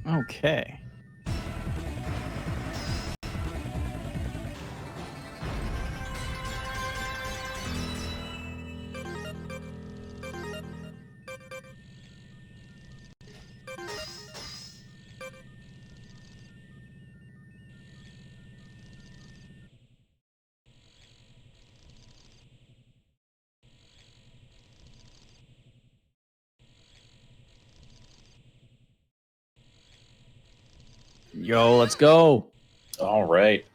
Okay. Yo, let's go. All right.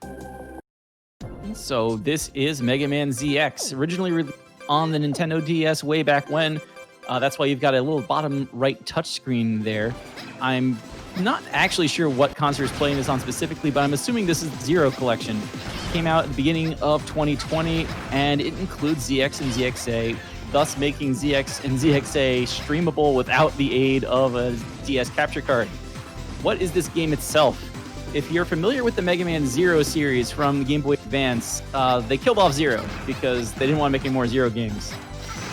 So this is Mega Man ZX, originally released on the Nintendo DS way back when. That's why you've got a little bottom right touchscreen there. I'm not actually sure what Khanster is playing this on specifically, but I'm assuming this is the Zero Collection. Came out at the beginning of 2020, and it includes ZX and ZXA, thus making ZX and ZXA streamable without the aid of a DS capture card. What is this game itself? If you're familiar with the Mega Man Zero series from Game Boy Advance, they killed off Zero because they didn't want to make any more Zero games.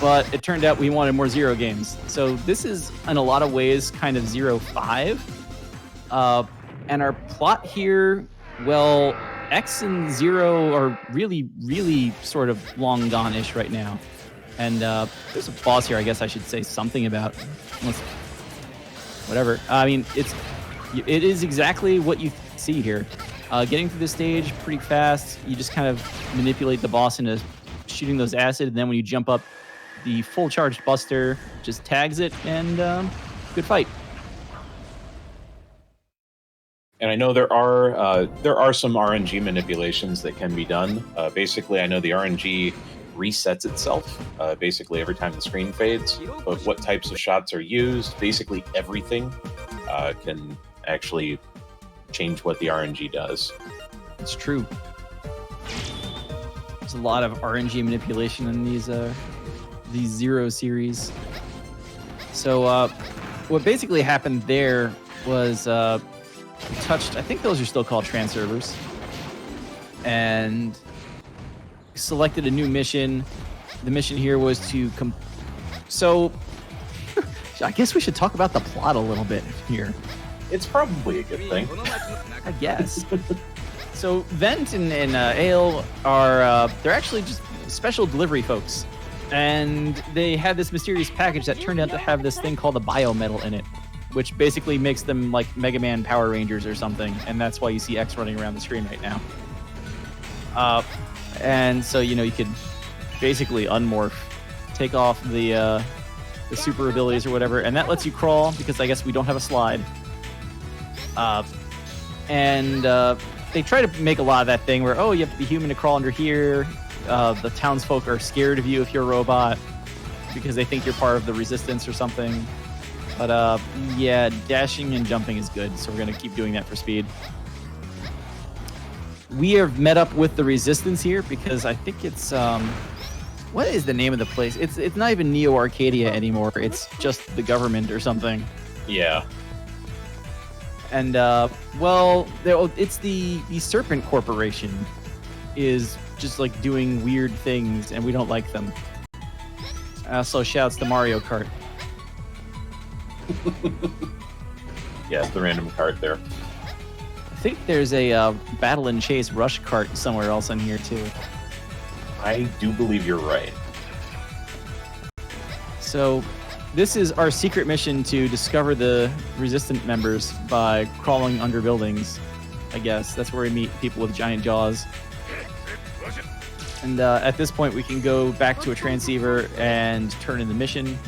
But it turned out we wanted more Zero games. So this is, in a lot of ways, kind of Zero 5. And our plot here, well, X and Zero are really, really sort of long gone-ish right now. And there's a boss here I guess I should say something about. Whatever. I mean, it is exactly what you see here. Getting through this stage pretty fast. You just kind of manipulate the boss into shooting those acid, and then when you jump up, the full charged Buster just tags it, and good fight. And I know there are some RNG manipulations that can be done. Basically, I know the RNG resets itself basically every time the screen fades. But what types of shots are used, basically everything can actually change what the RNG does. It's true. There's a lot of RNG manipulation in these Zero series. So what basically happened there was we touched, I think those are still called transservers, and selected a new mission. The mission here was to so I guess we should talk about the plot a little bit here. It's probably a good thing. I guess. So Vent and Aile are they're actually just special delivery folks, and they had this mysterious package that turned out to have this thing called a biometal in it, which basically makes them like Mega Man Power Rangers or something, and that's why you see X running around the screen right now. And so you could basically unmorph, take off the super abilities or whatever, and that lets you crawl because I guess we don't have a slide. And they try to make a lot of that thing where, oh, you have to be human to crawl under here. The townsfolk are scared of you if you're a robot because they think you're part of the resistance or something. But yeah, dashing and jumping is good, so we're going to keep doing that for speed. We have met up with the resistance here because I think it's... what is the name of the place? It's not even Neo Arcadia anymore. It's just the government or something. Yeah. And, well, it's the Serpent Corporation is just, like, doing weird things, and we don't like them. Also, shouts to Mario Kart. Yeah, the random cart there. I think there's a Battle and Chase Rush cart somewhere else in here, too. I do believe you're right. So... this is our secret mission to discover the resistant members by crawling under buildings, I guess. That's where we meet people with giant jaws. And at this point, we can go back to a transceiver and turn in the mission.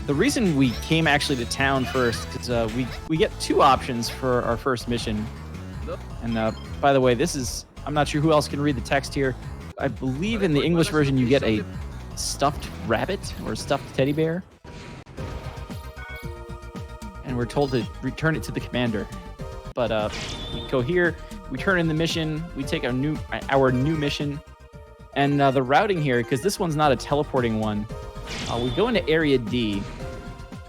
The reason we came actually to town first, because we get two options for our first mission. And by the way, this is... I'm not sure who else can read the text here. I believe in the English version you get a stuffed rabbit or stuffed teddy bear. And we're told to return it to the commander. But we go here, we turn in the mission, we take our new mission, and the routing here, because this one's not a teleporting one, we go into Area D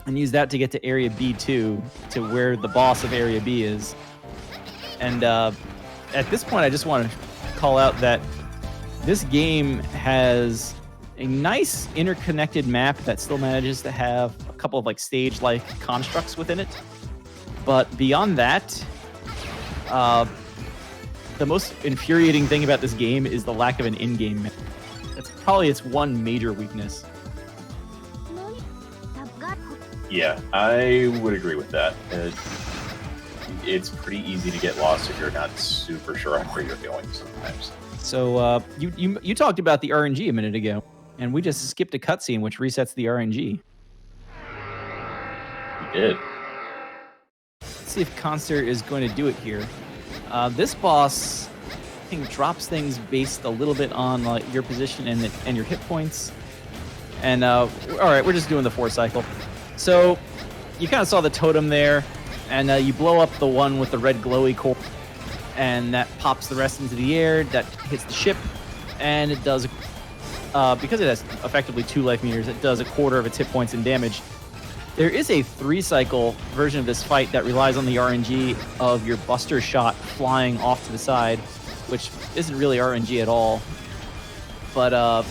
and use that to get to Area B2, to where the boss of Area B is. And at this point, I just want to call out that this game has a nice interconnected map that still manages to have a couple of like stage-like constructs within it. But beyond that, the most infuriating thing about this game is the lack of an in-game menu. That's probably its one major weakness. Yeah, I would agree with that. It's pretty easy to get lost if you're not super sure on where you're going sometimes. So you talked about the RNG a minute ago, and we just skipped a cutscene which resets the RNG. We did. Let's see if Khanster is going to do it here. This boss, I think, drops things based a little bit on your position and your hit points. And all right, we're just doing the 4 cycle. So you kind of saw the totem there, and you blow up the one with the red glowy core, and that pops the rest into the air. That hits the ship, and it does, because it has effectively 2 life meters, it does a quarter of its hit points in damage. There is a 3-cycle version of this fight that relies on the RNG of your buster shot flying off to the side, which isn't really RNG at all. But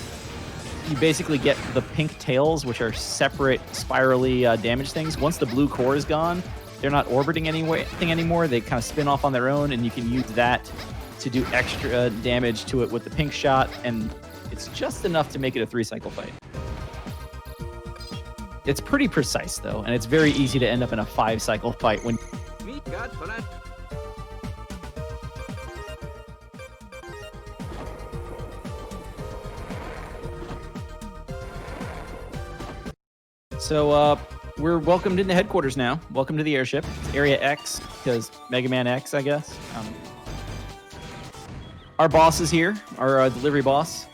you basically get the pink tails, which are separate spirally damage things. Once the blue core is gone, they're not orbiting anything anymore. They kind of spin off on their own, and you can use that to do extra damage to it with the pink shot, and it's just enough to make it a 3-cycle fight. It's pretty precise, though, and it's very easy to end up in a 5-cycle fight when... So, we're welcomed into headquarters now. Welcome to the airship. It's Area X, because Mega Man X, I guess. Our boss is here, our delivery boss.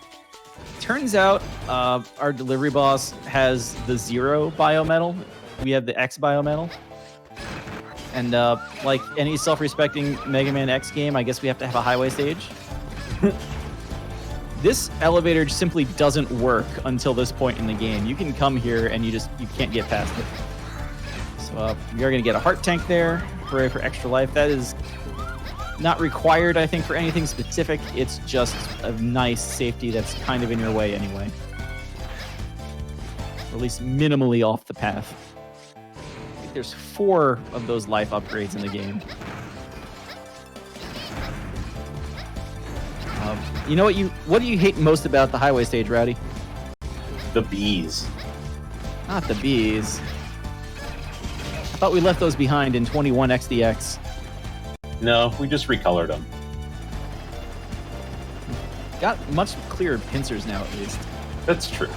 Turns out our delivery boss has the 0 biometal. We have the X biometal. And like any self-respecting Mega Man X game, I guess we have to have a highway stage. This elevator simply doesn't work until this point in the game. You can come here and you can't get past it. So we are going to get a heart tank there. Hooray for extra life. That is not required, I think, for anything specific. It's just a nice safety that's kind of in your way anyway. Or at least minimally off the path. I think there's 4 of those life upgrades in the game. You know what do you hate most about the highway stage, Rowdy? The bees. Not the bees. I thought we left those behind in 21XDX. No, we just recolored them. Got much clearer pincers now, at least. That's true.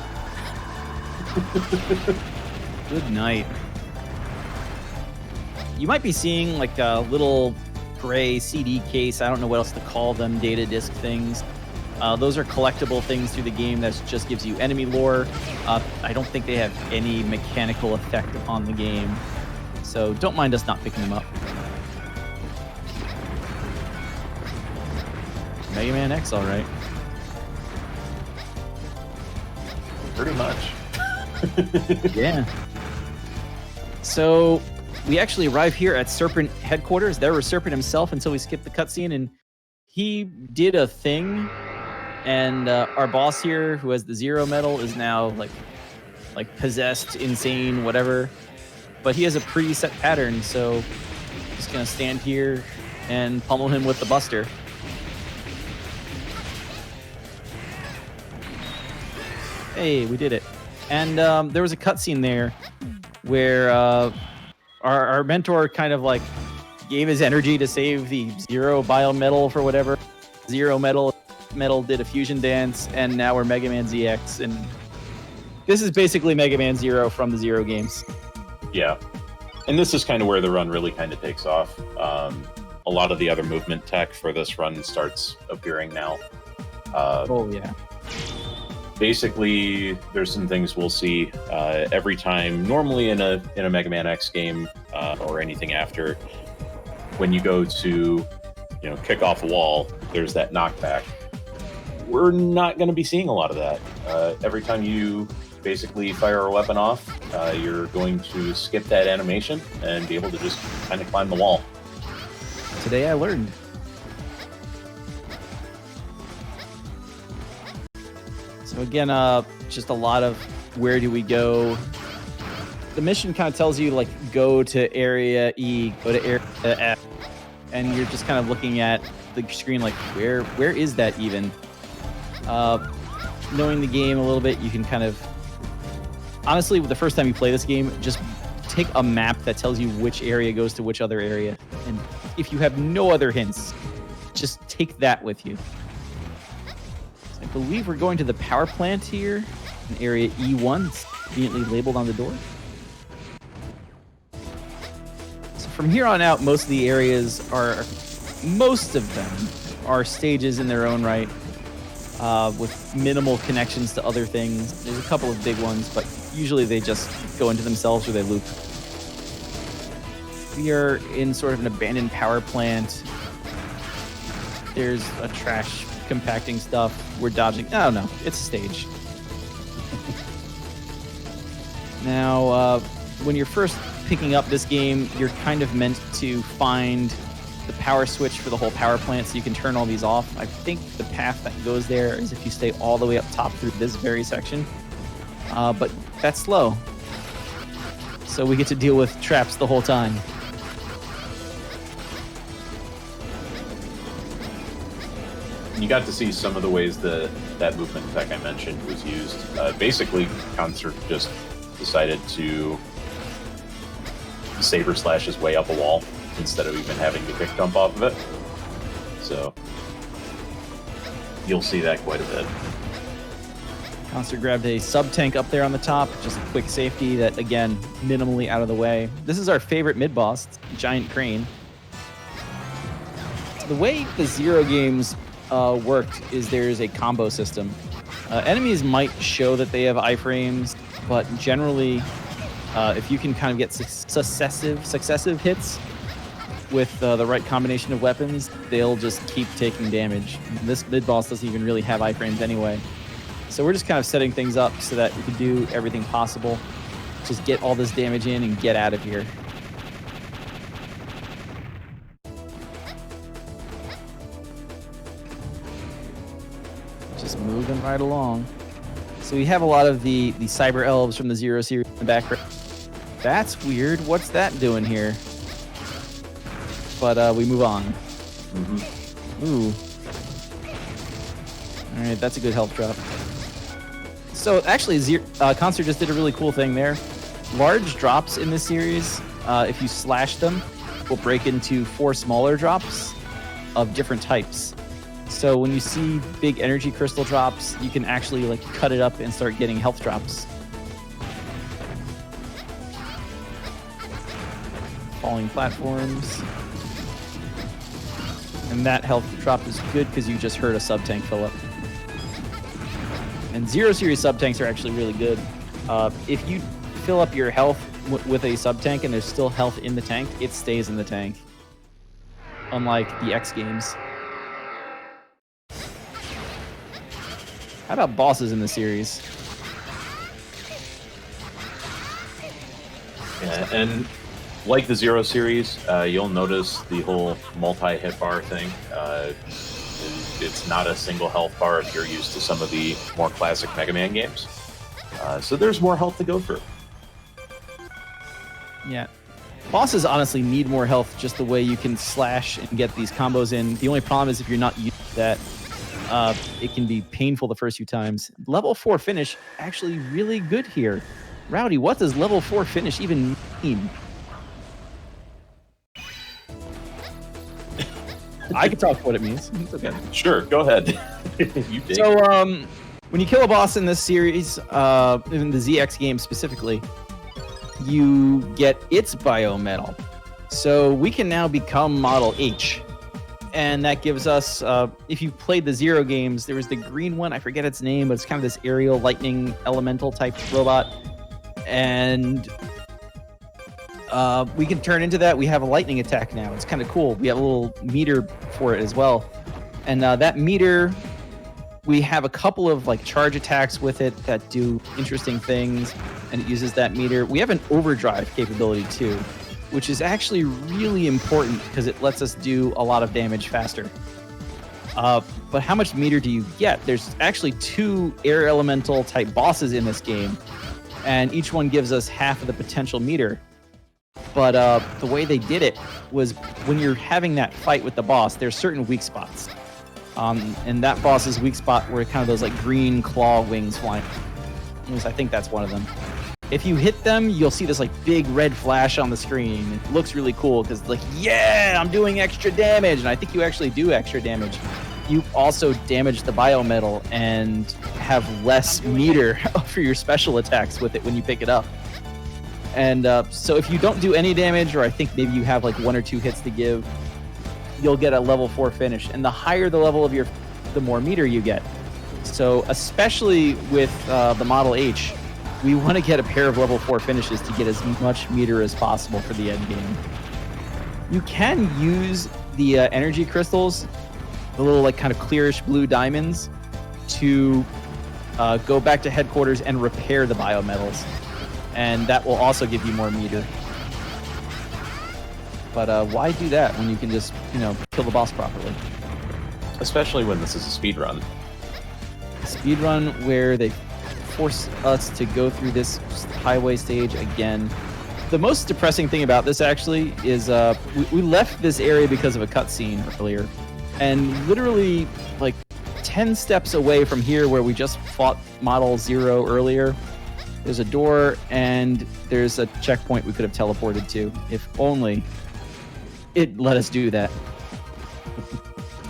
Good night. You might be seeing like a little gray CD case. I don't know what else to call them. Data disc things. Those are collectible things through the game that just gives you enemy lore. I don't think they have any mechanical effect on the game. So don't mind us not picking them up. Mega Man X, all right. Pretty much. Yeah. So we actually arrive here at Serpent headquarters. There was Serpent himself until we skipped the cutscene, and he did a thing. And our boss here, who has the 0 medal, is now like possessed, insane, whatever. But he has a preset pattern, so just gonna stand here and pummel him with the buster. Hey, we did it. And there was a cutscene there where our mentor kind of like gave his energy to save the 0 biometal for whatever. 0 metal did a fusion dance, and now we're Mega Man ZX. And this is basically Mega Man 0 from the 0 games. Yeah. And this is kind of where the run really kind of takes off. A lot of the other movement tech for this run starts appearing now. Oh, yeah. Basically, there's some things we'll see every time. Normally in a Mega Man X game or anything after, when you go to kick off a wall, there's that knockback. We're not going to be seeing a lot of that. Every time you basically fire a weapon off, you're going to skip that animation and be able to just kind of climb the wall. Today I learned. So again, just a lot of where do we go? the mission kind of tells you like go to area E, go to area F, and you're just kind of looking at the screen like where is that even? Knowing the game a little bit, you can kind of honestly, the first time you play this game, just take a map that tells you which area goes to which other area, and if you have no other hints, just take that with you. So I believe we're going to the power plant here in area E1. It's conveniently labeled on the door. So from here on out, most of them are stages in their own right, with minimal connections to other things. There's a couple of big ones, but usually they just go into themselves or they loop. We are in sort of an abandoned power plant. There's a trash compacting stuff. We're dodging. Oh no, it's a stage. Now, when you're first picking up this game, you're kind of meant to find the power switch for the whole power plant so you can turn all these off. I think the path that goes there is if you stay all the way up top through this very section. But that's slow. So we get to deal with traps the whole time. You got to see some of the ways that movement tech I mentioned was used. Basically, Khanster just decided to saber slash his way up a wall instead of even having to kick jump off of it. So you'll see that quite a bit. Khanster grabbed a sub-tank up there on the top, just a quick safety that, again, minimally out of the way. This is our favorite mid-boss, Giant Crane. So the way the Zero games worked is there's a combo system. Enemies might show that they have iframes, but generally, if you can kind of get successive hits with the right combination of weapons, they'll just keep taking damage. This mid-boss doesn't even really have iframes anyway. So we're just kind of setting things up so that we can do everything possible. Just get all this damage in and get out of here. Just moving right along. So we have a lot of the cyber elves from the Zero series in the background. That's weird. What's that doing here? But we move on. Mm-hmm. Ooh. All right, that's a good health drop. So actually, Khanster just did a really cool thing there. Large drops in this series, if you slash them, will break into 4 smaller drops of different types. So when you see big energy crystal drops, you can actually like cut it up and start getting health drops. Falling platforms. And that health drop is good because you just heard a sub-tank fill up. And Zero series sub-tanks are actually really good. If you fill up your health with a sub-tank and there's still health in the tank, it stays in the tank. Unlike the X games. How about bosses in the series? Yeah, and like the Zero series, you'll notice the whole multi-hit bar thing. It's not a single health bar if you're used to some of the more classic Mega Man games. So there's more health to go through. Yeah. Bosses honestly need more health just the way you can slash and get these combos in. The only problem is if you're not used to that, it can be painful the first few times. Level 4 finish, actually really good here. Rowdy, what does level 4 finish even mean? I can talk what it means. It's okay. Sure, go ahead. You dig. So, when you kill a boss in this series, in the ZX game specifically, you get its bio-medal. So we can now become Model H. And that gives us, if you played the Zero games, there was the green one, I forget its name, but it's kind of this aerial lightning elemental type robot. And we can turn into that. We have a lightning attack now. It's kind of cool. We have a little meter for it as well. And that meter, we have a couple of like charge attacks with it that do interesting things, and it uses that meter. We have an overdrive capability too, which is actually really important because it lets us do a lot of damage faster. But how much meter do you get? There's actually 2 air elemental type bosses in this game, and each one gives us half of the potential meter. But the way they did it was when you're having that fight with the boss, there's certain weak spots. And that boss's weak spot were kind of those like green claw wings flying. At least I think that's one of them. If you hit them, you'll see this like big red flash on the screen. It looks really cool because like, yeah, I'm doing extra damage. And I think you actually do extra damage. You also damage the biometal and have less meter for your special attacks with it when you pick it up. And so if you don't do any damage, or I think maybe you have like 1 or 2 hits to give, you'll get a level 4 finish. And the higher the level of the more meter you get. So especially with the Model H, we want to get a pair of level 4 finishes to get as much meter as possible for the end game. You can use the energy crystals, the little like kind of clearish blue diamonds, to go back to headquarters and repair the biometals. And that will also give you more meter. But why do that when you can just, kill the boss properly? Especially when this is a speed run. Speedrun where they force us to go through this highway stage again. The most depressing thing about this actually is we left this area because of a cutscene earlier. And literally like 10 steps away from here where we just fought Model 0 earlier, there's a door and there's a checkpoint we could have teleported to if only it let us do that.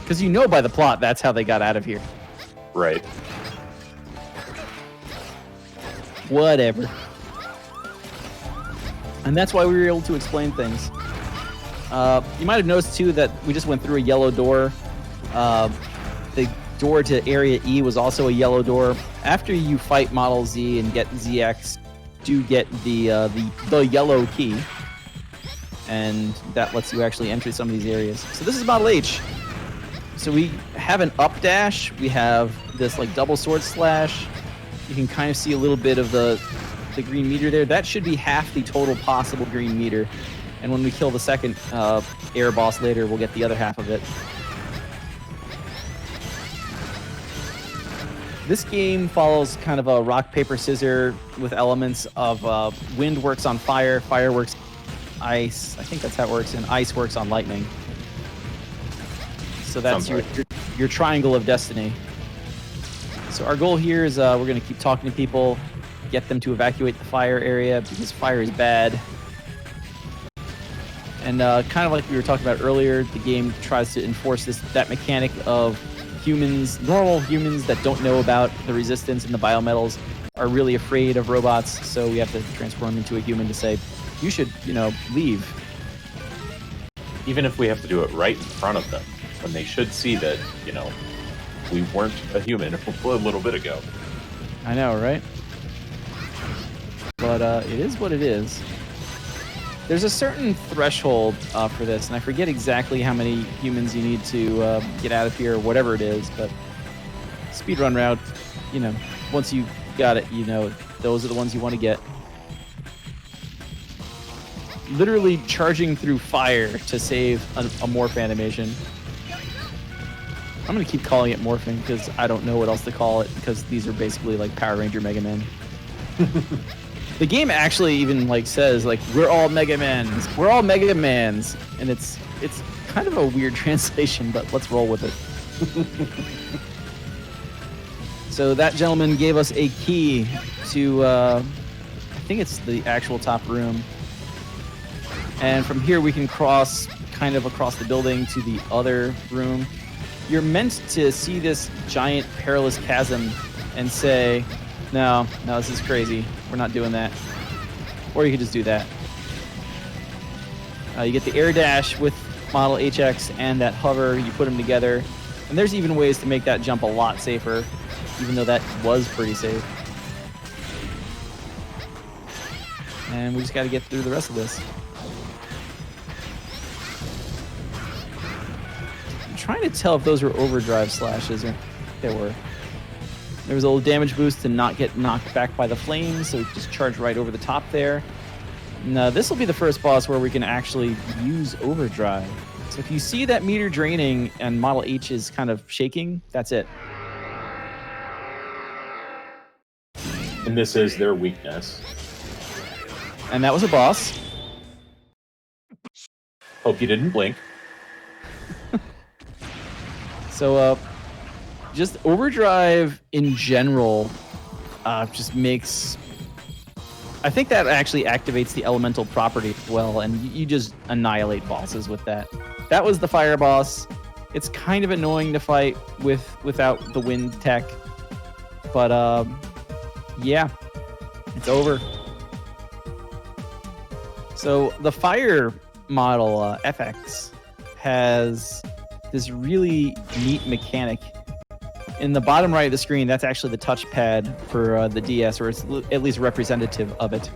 Because by the plot, that's how they got out of here. Right. Whatever. And that's why we were able to explain things. You might have noticed, too, that we just went through a yellow door. The door to Area E was also a yellow door. After you fight Model Z and get ZX, do get the yellow key. And that lets you actually enter some of these areas. So this is Model H. So we have an up dash. We have this like double sword slash. You can kind of see a little bit of the green meter there. That should be half the total possible green meter. And when we kill the second air boss later, we'll get the other half of it. This game follows kind of a rock, paper, scissors with elements of wind works on fire, fire works on ice. I think that's how it works, and ice works on lightning. So that's your triangle of destiny. So our goal here is we're going to keep talking to people, get them to evacuate the fire area because fire is bad. And kind of like we were talking about earlier, the game tries to enforce that mechanic of normal humans that don't know about the resistance and the biometals are really afraid of robots, so we have to transform them into a human to say, you should, leave. Even if we have to do it right in front of them, when they should see that, we weren't a human a little bit ago. I know, right? But it is what it is. There's a certain threshold for this, and I forget exactly how many humans you need to get out of here, or whatever it is, but speedrun route, once you got it, those are the ones you want to get. Literally charging through fire to save a morph animation. I'm going to keep calling it morphing because I don't know what else to call it, because these are basically like Power Ranger Mega Man. The game actually even says we're all Mega Mans. We're all Mega Mans. And it's kind of a weird translation, but let's roll with it. So that gentleman gave us a key to I think it's the actual top room. And from here we can cross kind of across the building to the other room. You're meant to see this giant perilous chasm and say, no, this is crazy. We're not doing that. Or you could just do that. You get the air dash with Model HX and that hover. You put them together. And there's even ways to make that jump a lot safer, even though that was pretty safe. And we just got to get through the rest of this. I'm trying to tell if those were overdrive slashes, or they were. There was a little damage boost to not get knocked back by the flames, so just charge right over the top there. Now, this will be the first boss where we can actually use overdrive. So if you see that meter draining and Model H is kind of shaking, that's it. And this is their weakness. And that was a boss. Hope you didn't blink. So, just Overdrive in general just makes... I think that actually activates the elemental property well, and you just annihilate bosses with that. That was the fire boss. It's kind of annoying to fight without the wind tech. But, yeah, it's over. So the fire model, FX, has this really neat mechanic. In the bottom right of the screen, that's actually the touchpad for the DS, or it's at least representative of it.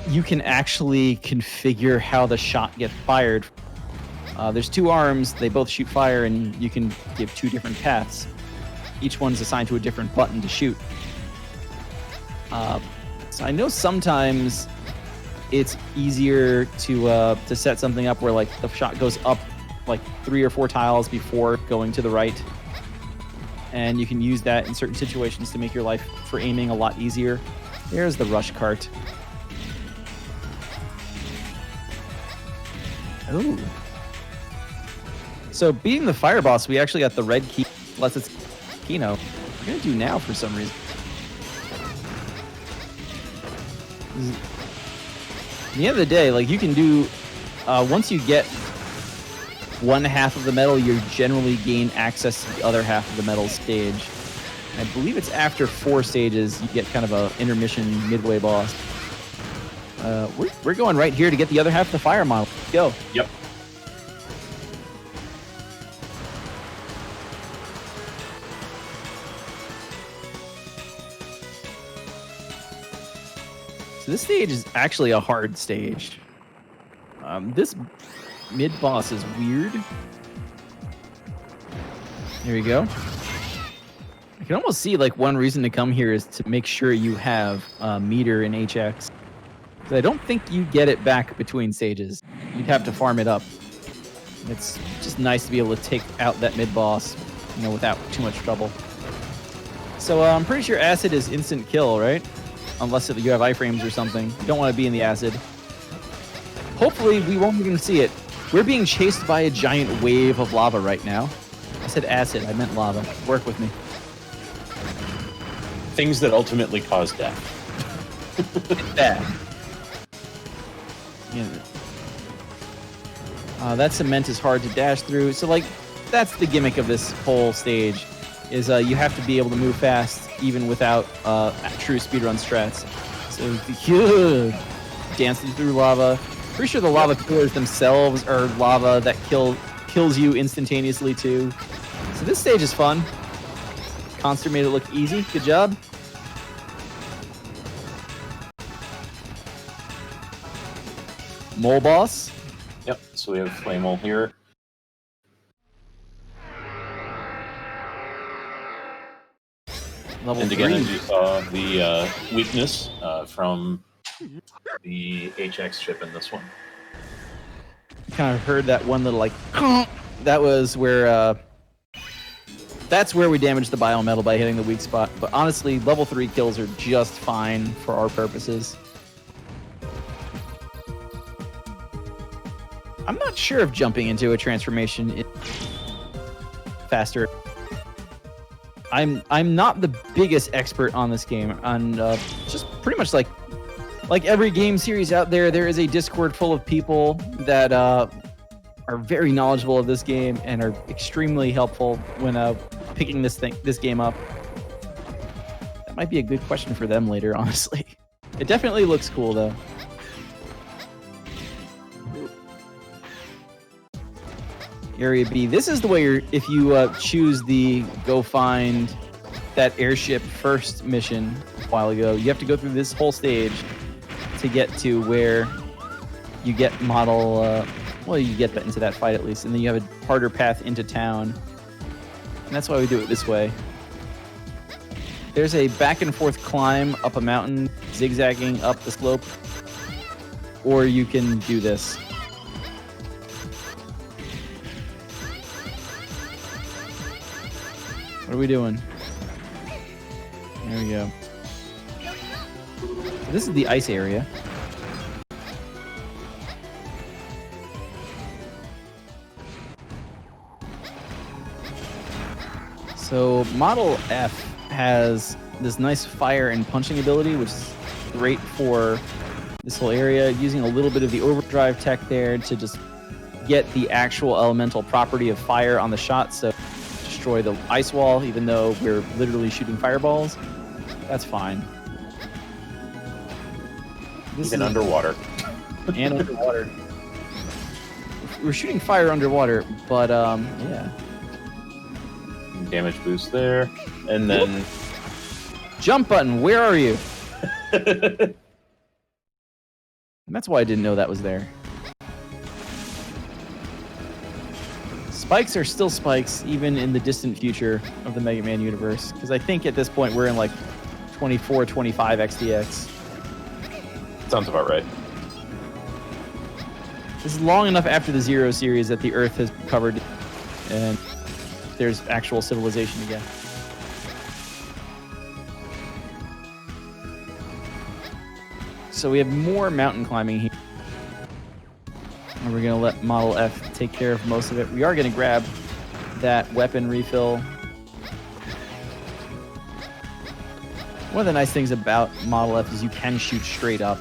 You can actually configure how the shot gets fired. There's two arms, they both shoot fire, and you can give two different paths. Each one's assigned to a different button to shoot. So I know sometimes it's easier to set something up where like the shot goes up like 3 or 4 tiles before going to the right, and you can use that in certain situations to make your life for aiming a lot easier. There's the rush cart. Ooh. So beating the fire boss, we actually got the red key. Unless it's Kino. We're gonna do now for some reason. At the end of the day, like you can do, once you get one half of the medal, you generally gain access to the other half of the medal stage. I believe it's after 4 stages, you get kind of a intermission midway boss. We're going right here to get the other half of the fire model. Let's go. Yep. So this stage is actually a hard stage. This mid-boss is weird. There you go. I can almost see like one reason to come here is to make sure you have meter in HX. Because I don't think you get it back between stages. You'd have to farm it up. It's just nice to be able to take out that mid-boss, you know, without too much trouble. So I'm pretty sure acid is instant kill, right? Unless you have iframes or something. You don't want to be in the acid. Hopefully we won't even see it. We're being chased by a giant wave of lava right now. I said acid, I meant lava. Work with me. Things that ultimately cause death. It's bad. Yeah. That cement is hard to dash through. So, like, that's the gimmick of this whole stage, is you have to be able to move fast even without true speedrun strats. So, dancing through lava. Pretty sure the lava pillars themselves are lava that kills you instantaneously too. So this stage is fun. Khanster made it look easy. Good job. Mole boss. Yep, so we have Flame Mole here. Level and 3. again, as you saw, the weakness from the HX chip in this one. Kind of heard that one little like that was where that's where we damaged the biometal by hitting the weak spot. But honestly, level 3 kills are just fine for our purposes. I'm not sure if jumping into a transformation is faster. I'm not the biggest expert on this game. On just pretty much like every game series out there, there is a Discord full of people that are very knowledgeable of this game and are extremely helpful when picking this game up. That might be a good question for them later, honestly. It definitely looks cool though. Area B. This is the way if you choose the go find that airship first mission a while ago, you have to go through this whole stage to get to where you get model, well, you get that into that fight at least, and then you have a harder path into town. And that's why we do it this way. There's a back and forth climb up a mountain, zigzagging up the slope, or you can do this. What are we doing? There we go. So this is the ice area. So Model F has this nice fire and punching ability, which is great for this whole area, using a little bit of the overdrive tech there to just get the actual elemental property of fire on the shot, so destroy the ice wall, even though we're literally shooting fireballs. That's fine. Even underwater. And underwater. We're shooting fire underwater, but yeah. Damage boost there. And then... Jump button, where are you? And that's why I didn't know that was there. Spikes are still spikes, even in the distant future of the Mega Man universe. Because I think at this point we're in like 24, 25 XDX. Sounds about right. This is long enough after the Zero series that the Earth has covered and there's actual civilization again. So we have more mountain climbing here. And we're going to let Model F take care of most of it. We are going to grab that weapon refill. One of the nice things about Model F is you can shoot straight up.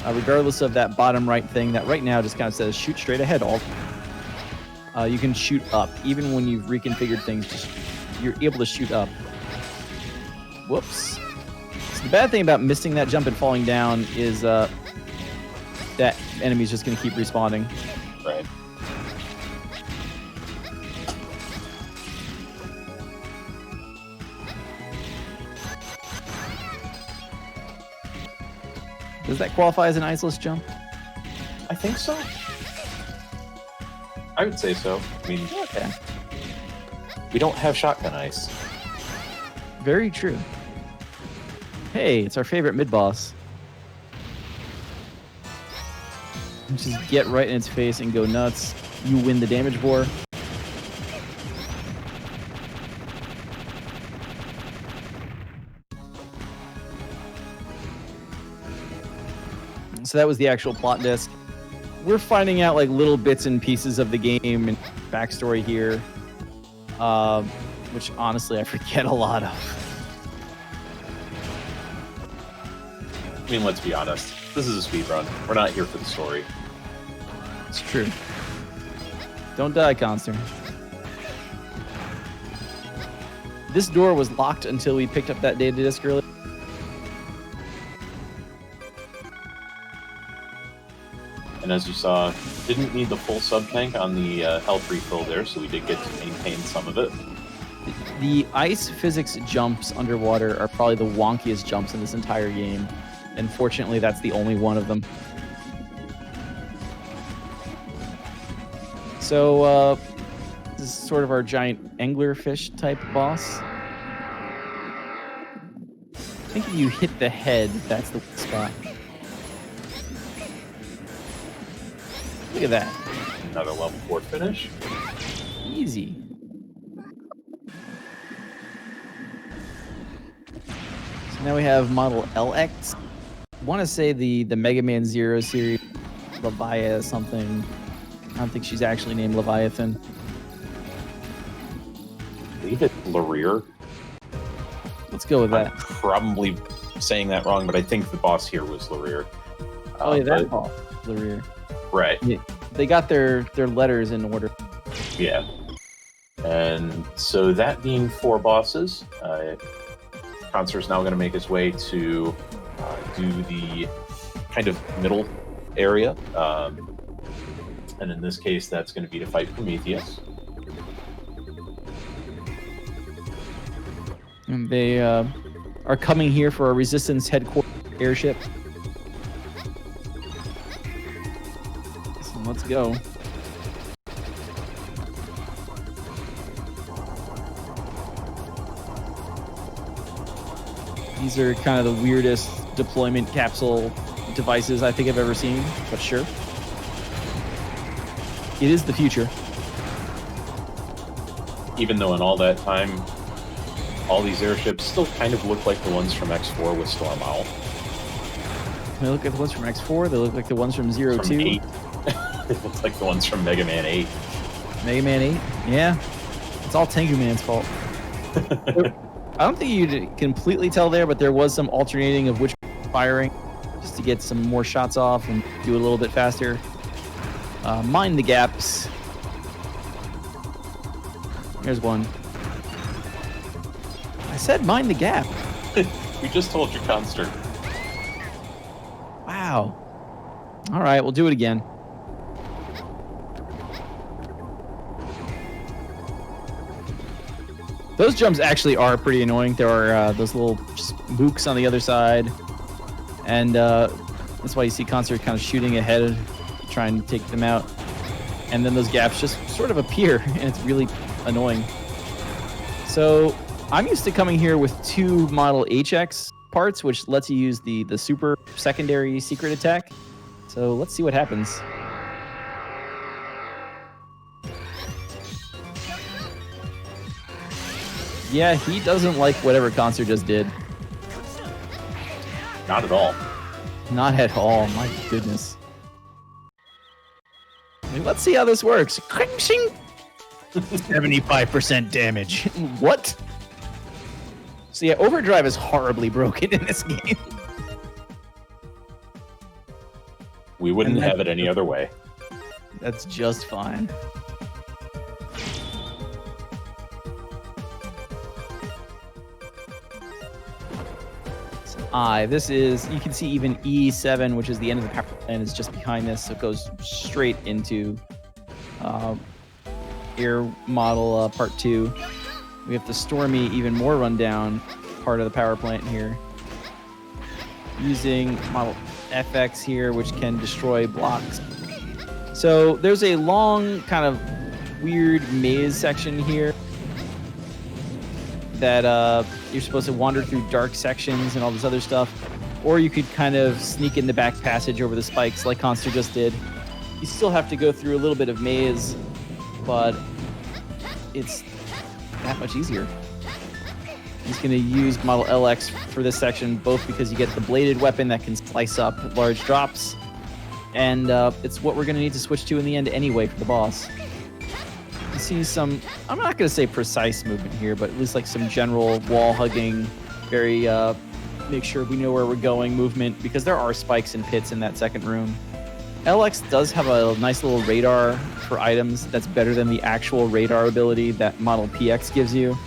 Regardless of that bottom right thing that right now just kind of says shoot straight ahead. You can shoot up. Even when you've reconfigured things, you're able to shoot up. Whoops. So the bad thing about missing that jump and falling down is that enemy's just going to keep respawning. Right. Does that qualify as an iceless jump? I think so. I would say so. I mean, Okay. we don't have shotgun ice. Very true. Hey, it's our favorite mid-boss. Just get right in its face and go nuts. You win the damage war. So that was the actual plot disc. We're finding out like little bits and pieces of the game and backstory here, which honestly I forget a lot of. I mean, let's be honest. This is a speedrun. We're not here for the story. It's true. Don't die, Khanster. This door was locked until we picked up that data disc earlier. And as you saw, didn't need the full sub-tank on the health refill there, so we did get to maintain some of it. The ice physics jumps underwater are probably the wonkiest jumps in this entire game. And fortunately, that's the only one of them. So, this is sort of our giant anglerfish type boss. I think if you hit the head, that's the spot. Look at that. Another level 4 finish. Easy. So now we have Model LX. I want to say the Mega Man Zero series, Leviathan something. I don't think she's actually named Leviathan. I believe it's Larir. Let's go with I'm that. probably saying that wrong, but I think the boss here was Larir. Oh, yeah, that ball. The rear. Right. Yeah, they got their letters in order. Yeah. And so that being 4 bosses, Khanster's now going to make his way to do the kind of middle area. And in this case, that's going to be to fight Prometheus. And they are coming here for a Resistance headquarters airship. So let's go. These are kind of the weirdest deployment capsule devices I think I've ever seen, but sure. It is the future. Even though in all that time, all these airships still kind of look like the ones from X4 with Storm Owl. They look like the ones from X4. They look like the ones from Zero From 2. 8. It looks like the ones from Mega Man 8. Mega Man 8? Yeah. It's all Tengu Man's fault. I don't think you could completely tell there, but there was some alternating of which firing just to get some more shots off and do it a little bit faster. Mind the gaps. Here's one. I said mind the gap. We just told you, Khanster. Wow. All right, we'll do it again. Those jumps actually are pretty annoying. There are those little books on the other side. And that's why you see Khanster kind of shooting ahead, trying to take them out. And then those gaps just sort of appear, and it's really annoying. So I'm used to coming here with 2 model HX parts, which lets you use the super secondary secret attack. So let's see what happens. Yeah, he doesn't like whatever Khanster just did. Not at all. Not at all. My goodness. I mean, let's see how this works. 75% damage. What? So yeah, Overdrive is horribly broken in this game. We wouldn't have it any other way. That's just fine. This is, you can see even E7, which is the end of the power plant, is just behind this. So it goes straight into air model part 2. We have the Stormy, even more rundown part of the power plant here. Using model FX here, which can destroy blocks. So there's a long kind of weird maze section here that you're supposed to wander through dark sections and all this other stuff, or you could kind of sneak in the back passage over the spikes like Khanster just did. You still have to go through a little bit of maze, but it's that much easier. He's going to use model LX for this section, both because you get the bladed weapon that can slice up large drops, and it's what we're going to need to switch to in the end anyway for the boss. You see some, I'm not going to say precise movement here, but at least like some general wall hugging, very make sure we know where we're going movement, because there are spikes and pits in that second room. LX does have a nice little radar for items that's better than the actual radar ability that model PX gives you.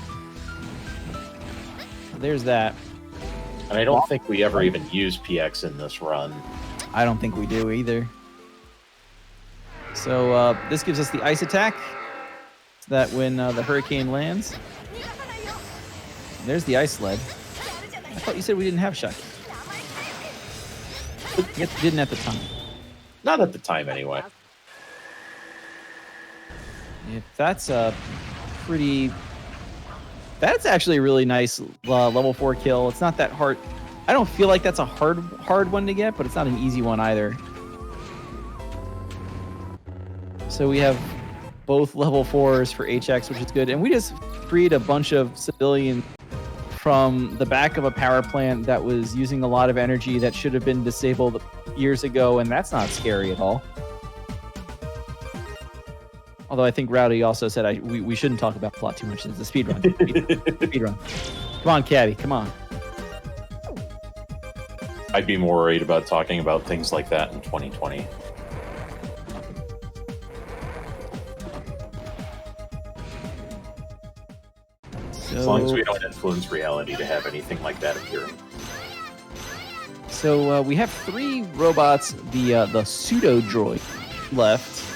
There's that. And I don't think we ever even use PX in this run. I don't think we do either. So this gives us the ice attack, so that when the hurricane lands, there's the ice sled. I thought you said we didn't have shock. You didn't at the time. Not at the time, anyway. Yeah, that's a pretty... That's actually a really nice level 4 kill. It's not that hard. I don't feel like that's a hard one to get, but it's not an easy one either. So we have both level 4s for HX, which is good. And we just freed a bunch of civilians from the back of a power plant that was using a lot of energy that should have been disabled years ago, and that's not scary at all. Although I think Rowdy also said we shouldn't talk about plot too much. It's a speedrun. Speedrun. Come on, Cabby. Come on. I'd be more worried about talking about things like that in 2020. As long as we don't influence reality to have anything like that appearing. So we have 3 robots, the pseudo droid left.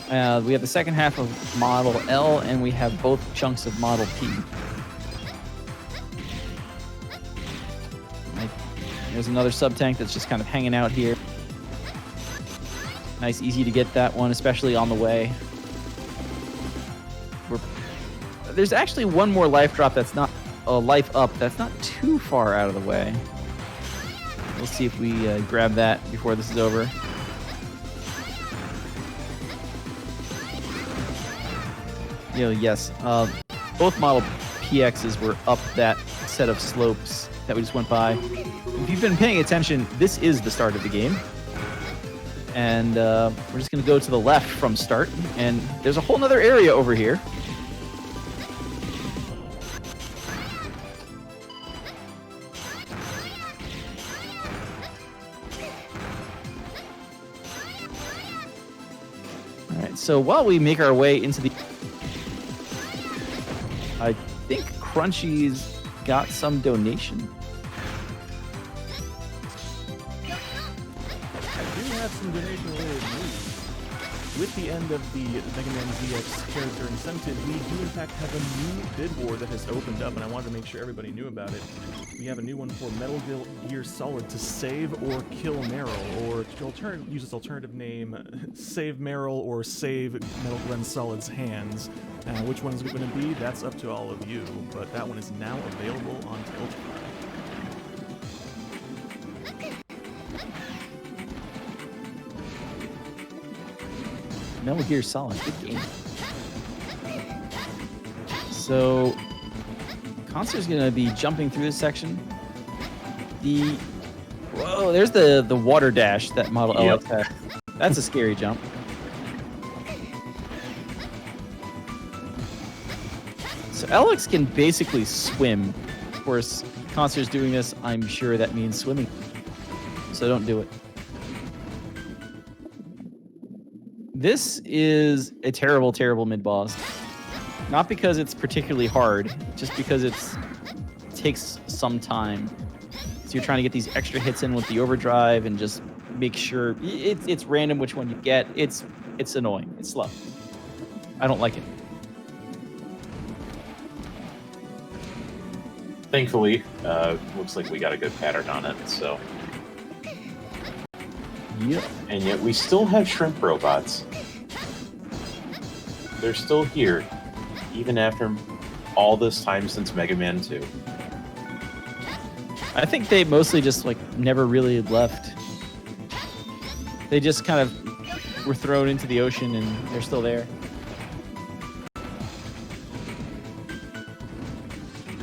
We have the second half of Model L, and we have both chunks of Model P. There's another sub-tank that's just kind of hanging out here. Nice, easy to get that one, especially on the way. There's actually one more life drop that's not a life up. That's not too far out of the way. We'll see if we grab that before this is over. Yes. Both Model PXs were up that set of slopes that we just went by. If you've been paying attention, this is the start of the game. And we're just going to go to the left from start. And there's a whole nother area over here. All right, so while we make our way into the... I think Crunchy's got some donation. I do have some donation-related news. With the end of the Mega Man ZX character incentive, we do in fact have a new bid war that has opened up, and I wanted to make sure everybody knew about it. We have a new one for Metal Gear Solid to save or kill Meryl, or to use its alternative name, Save Meryl or Save Metal Gear Solid's Hands. Which one is it going to be? That's up to all of you, but that one is now available on Tiltcry. Metal Gear Solid, good game. So, Khanster's gonna be jumping through this section. Whoa, there's the water dash that Model LX had. That's a scary jump. So LX can basically swim. Of course, Khanster's doing this, I'm sure that means swimming. So don't do it. This is a terrible, terrible mid-boss. Not because it's particularly hard, just because it takes some time. So you're trying to get these extra hits in with the overdrive and just make sure it's random which one you get. It's annoying. It's slow. I don't like it. Thankfully, looks like we got a good pattern on it, so... Yep. And yet we still have shrimp robots. They're still here, even after all this time since Mega Man 2. I think they mostly just never really left. They just kind of were thrown into the ocean and they're still there.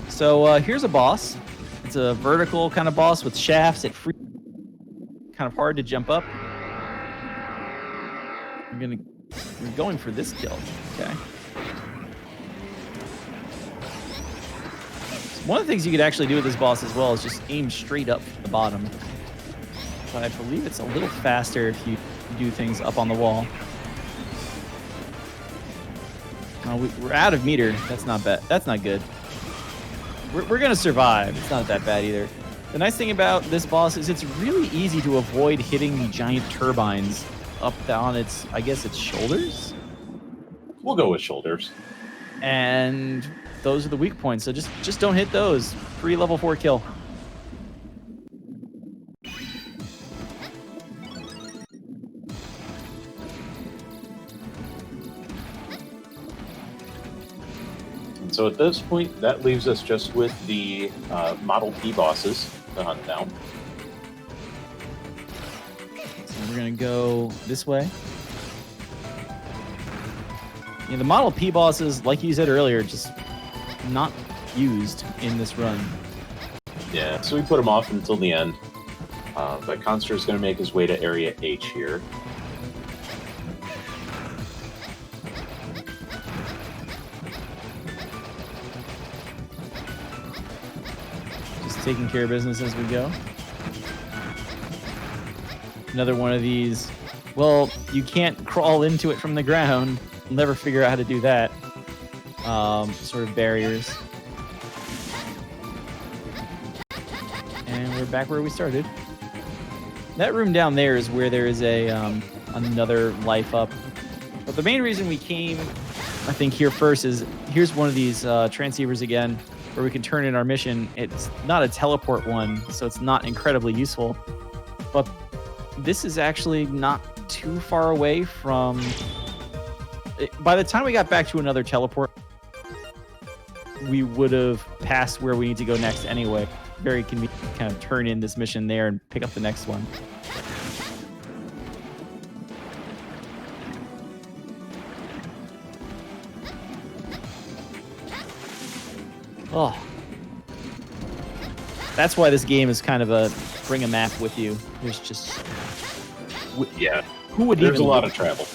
So here's a boss. It's a vertical kind of boss with shafts. It free. Kind of hard to jump up. We're going for this kill. Okay. One of the things you could actually do with this boss as well is just aim straight up from the bottom. But I believe it's a little faster if you do things up on the wall. We're out of meter. That's not bad. That's not good. We're gonna survive. It's not that bad either. The nice thing about this boss is it's really easy to avoid hitting the giant turbines up down its, I guess its shoulders? We'll go with shoulders. And those are the weak points, so just don't hit those. Free level 4 kill. And so at this point, that leaves us just with the Model P bosses to hunt down. So we're gonna go this way. Yeah, the Model P bosses, like you said earlier, just not used in this run. Yeah, so we put him off until the end. But Khanster is going to make his way to Area H here. Just taking care of business as we go. Another one of these. Well, you can't crawl into it from the ground. You'll never figure out how to do that. Sort of barriers. And we're back where we started. That room down there is where there is a another life up. But the main reason we came, I think, here first is here's one of these transceivers again, where we can turn in our mission. It's not a teleport one, so it's not incredibly useful. But this is actually not too far away from... By the time we got back to another teleport, we would have passed where we need to go next anyway. Very convenient to kind of turn in this mission there and pick up the next one. Oh. That's why this game is kind of a bring a map with you. There's just... Yeah. Who would There's even a lot of travel.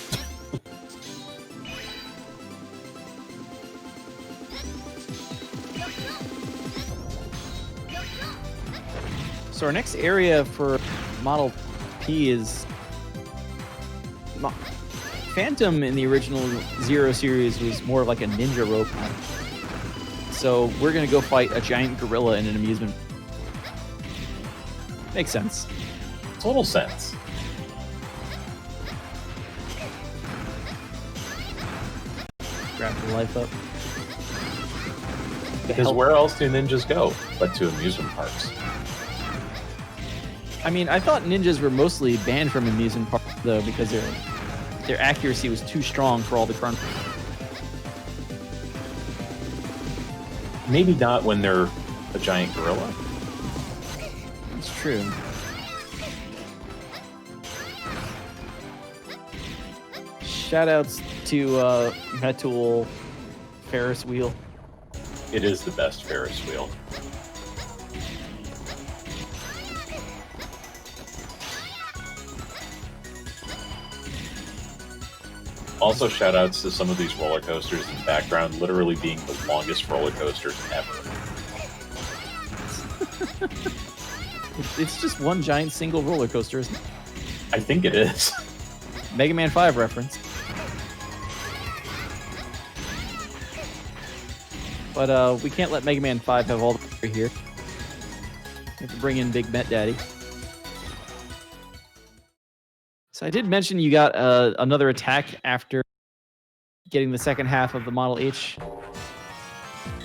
So our next area for Model P is... Phantom in the original Zero series was more of like a ninja robot. So we're going to go fight a giant gorilla in an amusement. Makes sense. Total sense. Grab the life up. Because where else do ninjas go but to amusement parks? I mean, I thought ninjas were mostly banned from amusement parks, though, because their accuracy was too strong for all the crunch. Maybe not when they're a giant gorilla. It's true. Shoutouts to Metul Ferris wheel. It is the best Ferris wheel. Also, shoutouts to some of these roller coasters in the background, literally being the longest roller coasters ever. It's just one giant single roller coaster, isn't it? I think it is. Mega Man 5 reference. But we can't let Mega Man 5 have all the here. We have to bring in Big Met Daddy. So I did mention you got another attack after getting the second half of the Model H.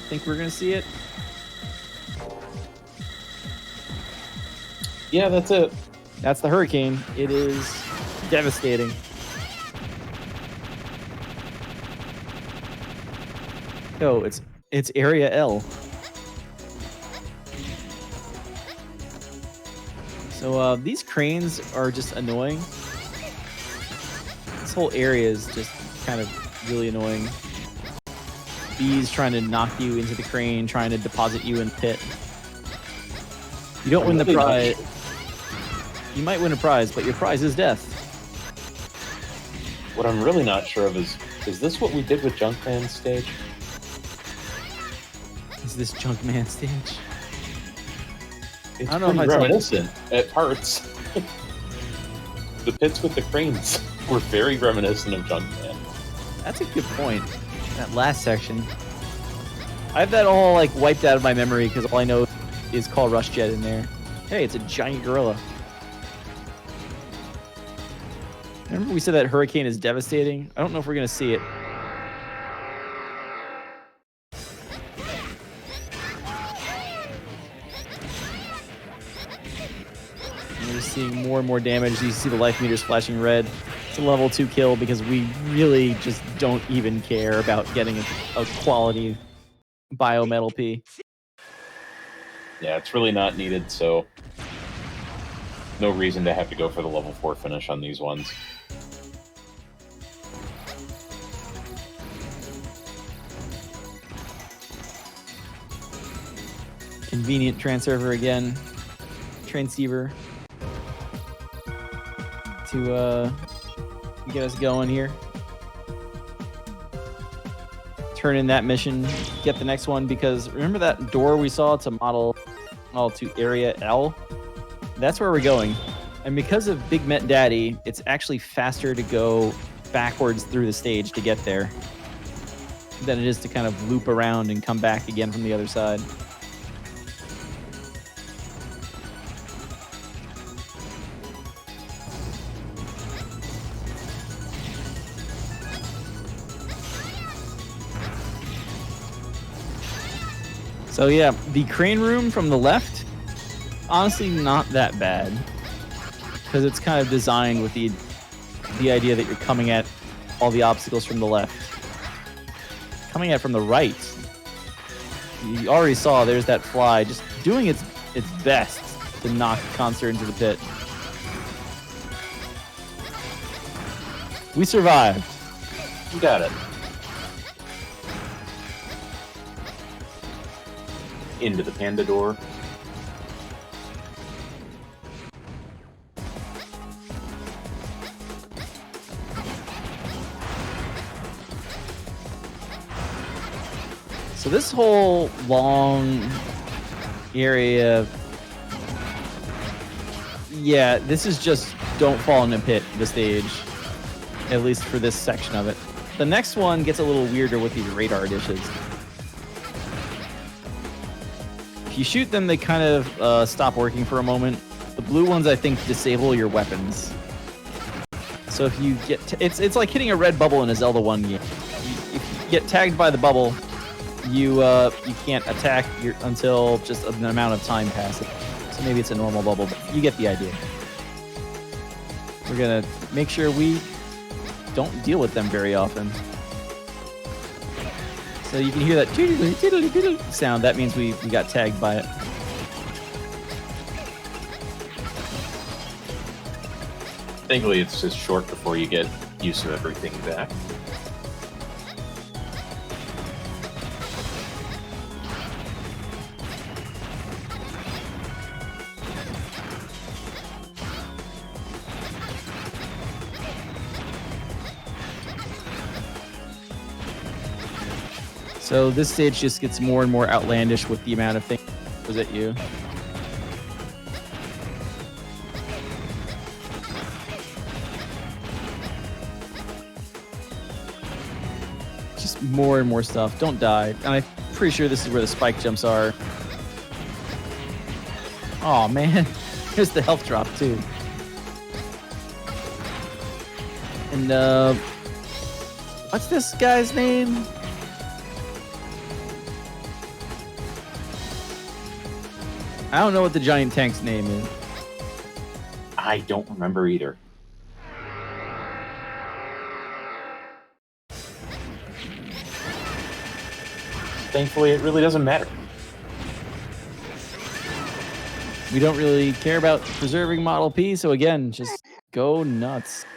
Think we're going to see it? Yeah, that's it. That's the Hurricane. It is devastating. Oh, it's Area L. So these cranes are just annoying. This whole area is just kind of really annoying. Bees trying to knock you into the crane, trying to deposit you in the pit. You don't win the prize. You might win a prize, but your prize is death. What I'm really not sure of is this what we did with Junkman's stage? Is this Junkman stage? It's I don't know if pretty I'd reminiscent at parts. The pits with the cranes were very reminiscent of Junkman. That's a good point. That last section. I have that all like wiped out of my memory because all I know is Call Rush Jet in there. Hey, it's a giant gorilla. Remember we said that Hurricane is devastating? I don't know if we're going to see it. We're just seeing more and more damage. You see the life meters flashing red. It's a level 2 kill because we really just don't even care about getting a quality biometal P. Yeah, it's really not needed, so no reason to have to go for the level 4 finish on these ones. Convenient transceiver again. Transceiver. To get us going here. Turn in that mission, get the next one, because remember that door we saw to Area L? That's where we're going. And because of Big Met Daddy, it's actually faster to go backwards through the stage to get there than it is to kind of loop around and come back again from the other side. So yeah, the crane room from the left, honestly not that bad. Because it's kind of designed with the idea that you're coming at all the obstacles from the left. Coming at from the right, you already saw there's that fly just doing its best to knock Khanster into the pit. We survived. You got it. into the panda door. So this whole long area, yeah, this is just don't fall in a pit, the stage, at least for this section of it. The next one gets a little weirder with these radar dishes. If you shoot them, they kind of stop working for a moment. The blue ones, I think, disable your weapons. So if you get, it's like hitting a red bubble in a Zelda 1 game. If you get tagged by the bubble, you can't attack until just an amount of time passes. So maybe it's a normal bubble, but you get the idea. We're gonna make sure we don't deal with them very often. So you can hear that tiddly sound. That means we got tagged by it. Thankfully, it's just short before you get used to everything back. So this stage just gets more and more outlandish with the amount of things that goes at you. Just more and more stuff. Don't die. And I'm pretty sure this is where the spike jumps are. Oh man, here's the health drop too. And what's this guy's name? I don't know what the giant tank's name is. I don't remember either. Thankfully, it really doesn't matter. We don't really care about preserving Model P, so again, just go nuts.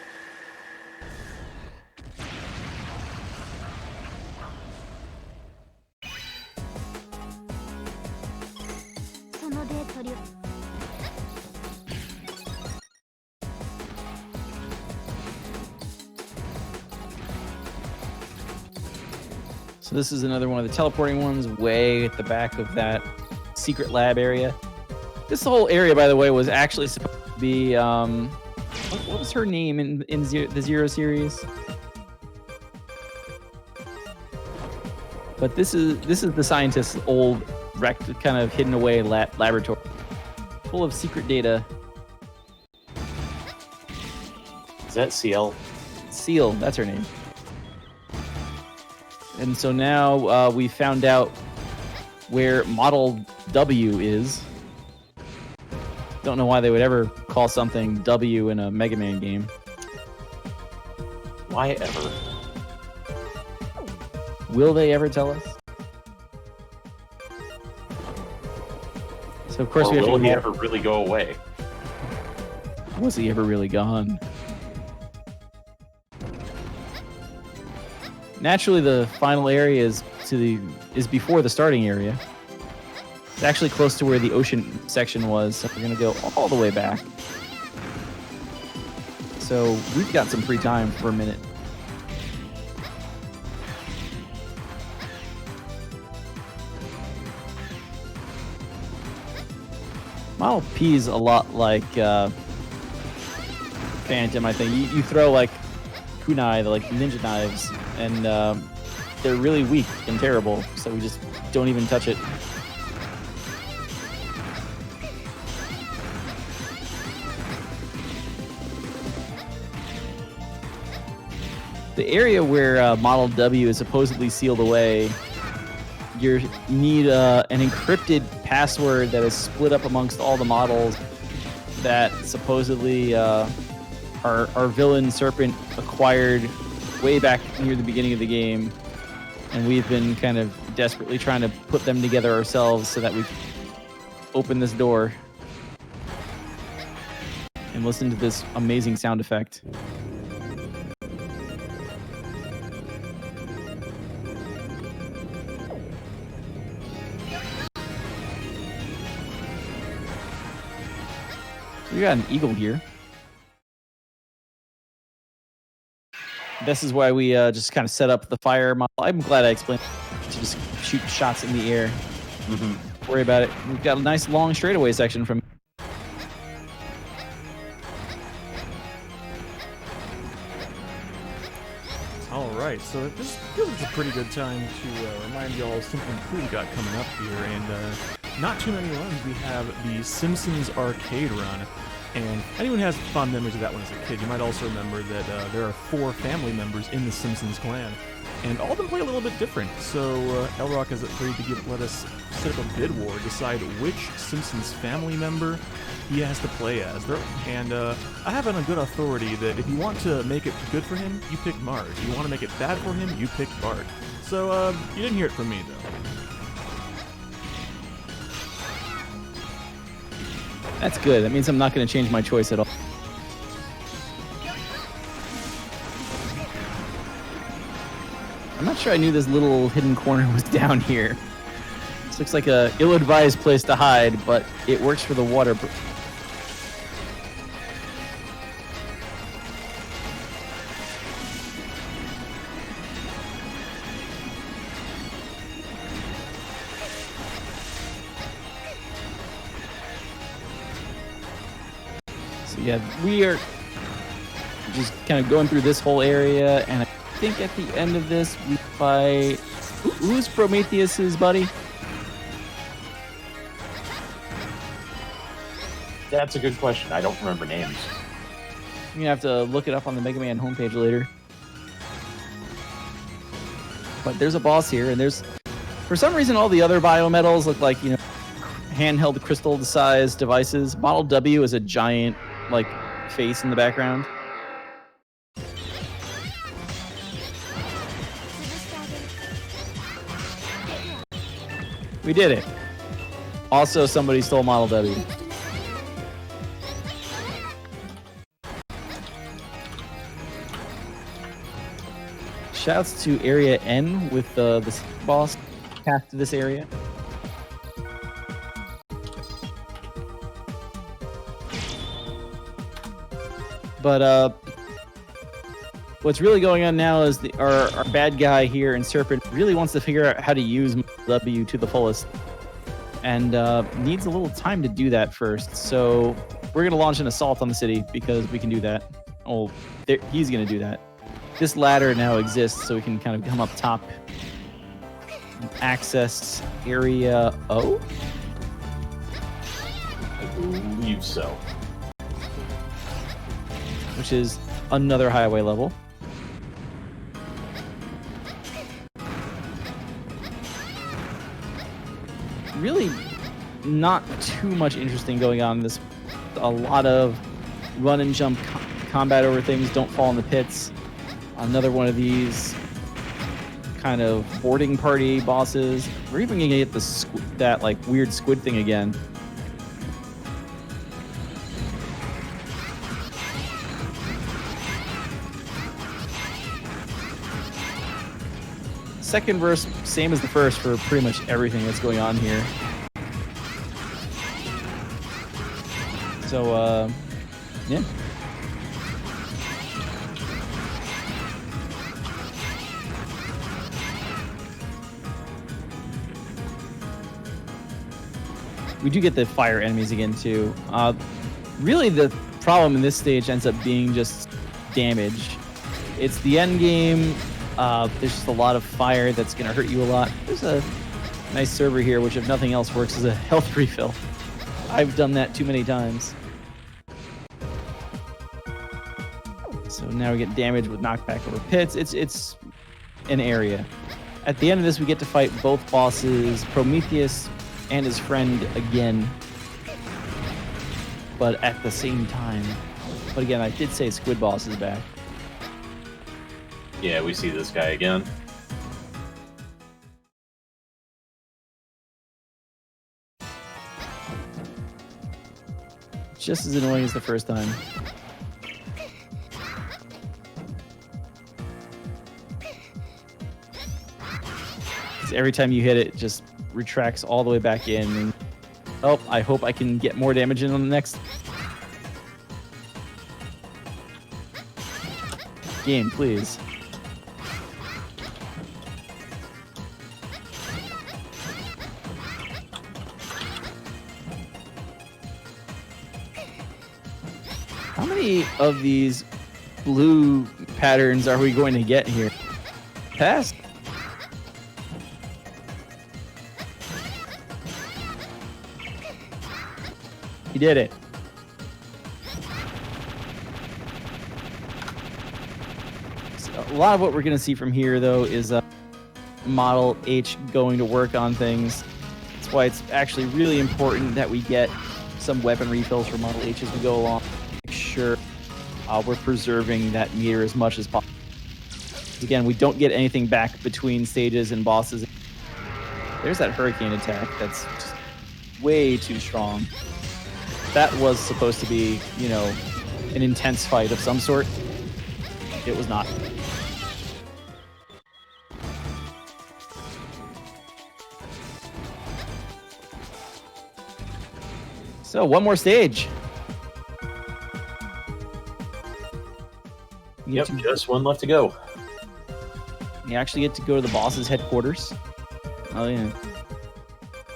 So this is another one of the teleporting ones way at the back of that secret lab area. This whole area, by the way, was actually supposed to be, what was her name in the Zero series? But this is the scientist's old, wrecked, kind of hidden away laboratory, full of secret data. Is that CL? Seal, that's her name. And so now we found out where Model W is. Don't know why they would ever call something W in a Mega Man game. Why ever? Will they ever tell us? So of course Or we have will to he ever really go away? Was he ever really gone? Naturally, the final area is before the starting area. It's actually close to where the ocean section was, so we're gonna go all the way back. So we've got some free time for a minute. Model P is a lot like Phantom, I think. You throw like kunai, like ninja knives, and they're really weak and terrible, so we just don't even touch it. The area where Model W is supposedly sealed away, you need an encrypted password that is split up amongst all the models that supposedly our villain Serpent acquired way back near the beginning of the game, and we've been kind of desperately trying to put them together ourselves so that we open this door and listen to this amazing sound effect. We got an eagle here. This is why we just kind of set up the fire model. I'm glad I explained to just shoot shots in the air. Mm-hmm. Worry about it. We've got a nice long straightaway section from. All right, so this feels like a pretty good time to remind you all of something cool we got coming up here, and not too many runs. We have the Simpsons arcade run, and anyone who has fond memories of that one as a kid, you might also remember that there are 4 family members in the Simpsons clan, and all of them play a little bit different. So Elrock has agreed to let us set up a bid war, decide which Simpsons family member he has to play as. And I have it on good authority that if you want to make it good for him, you pick Marge. If you want to make it bad for him, you pick Bart. So you didn't hear it from me, though. That's good. That means I'm not going to change my choice at all. I'm not sure I knew this little hidden corner was down here. This looks like a ill-advised place to hide, but it works for the water. So yeah, we are just kind of going through this whole area, and I think at the end of this we fight. Who's Prometheus's buddy? That's a good question. I don't remember names. You're gonna have to look it up on the Mega Man homepage later. But there's a boss here, and there's, for some reason, all the other biometals look like, you know, handheld crystal-sized devices. Model W is a giant, like, face in the background. We did it. Also, somebody stole Model W. Shouts to Area N with the boss path to this area. But what's really going on now is our bad guy here in Serpent really wants to figure out how to use W to the fullest, and needs a little time to do that first. So we're gonna launch an assault on the city because we can do that. Oh, he's gonna do that. This ladder now exists, so we can kind of come up top, access area O. I believe so. Which is another highway level. Really not too much interesting going on in this. A lot of run and jump combat over things, don't fall in the pits. Another one of these kind of boarding party bosses. We're even gonna get that like weird squid thing again. Second verse, same as the first for pretty much everything that's going on here. So, yeah. We do get the fire enemies again, too. Really, the problem in this stage ends up being just damage. It's the end game. There's just a lot of fire that's going to hurt you a lot. There's a nice server here, which if nothing else works as a health refill. I've done that too many times. So now we get damage with knockback over pits. It's an area. At the end of this, we get to fight both bosses, Prometheus and his friend again, but at the same time. But again, I did say Squid Boss is back. Yeah, we see this guy again. Just as annoying as the first time. Every time you hit it, it just retracts all the way back in. And, oh, I hope I can get more damage in on the next. game, please. How many of these blue patterns are we going to get here? Pass. He did it. So a lot of what we're going to see from here, though, is Model H going to work on things. That's why it's actually really important that we get some weapon refills for Model H as we go along. Make sure we're preserving that meter as much as possible. Again, we don't get anything back between stages and bosses. There's that hurricane attack that's just way too strong. That was supposed to be, you know, an intense fight of some sort. It was not. So, one more stage. Yep, just one left to go. You actually get to go to the boss's headquarters. Oh, yeah.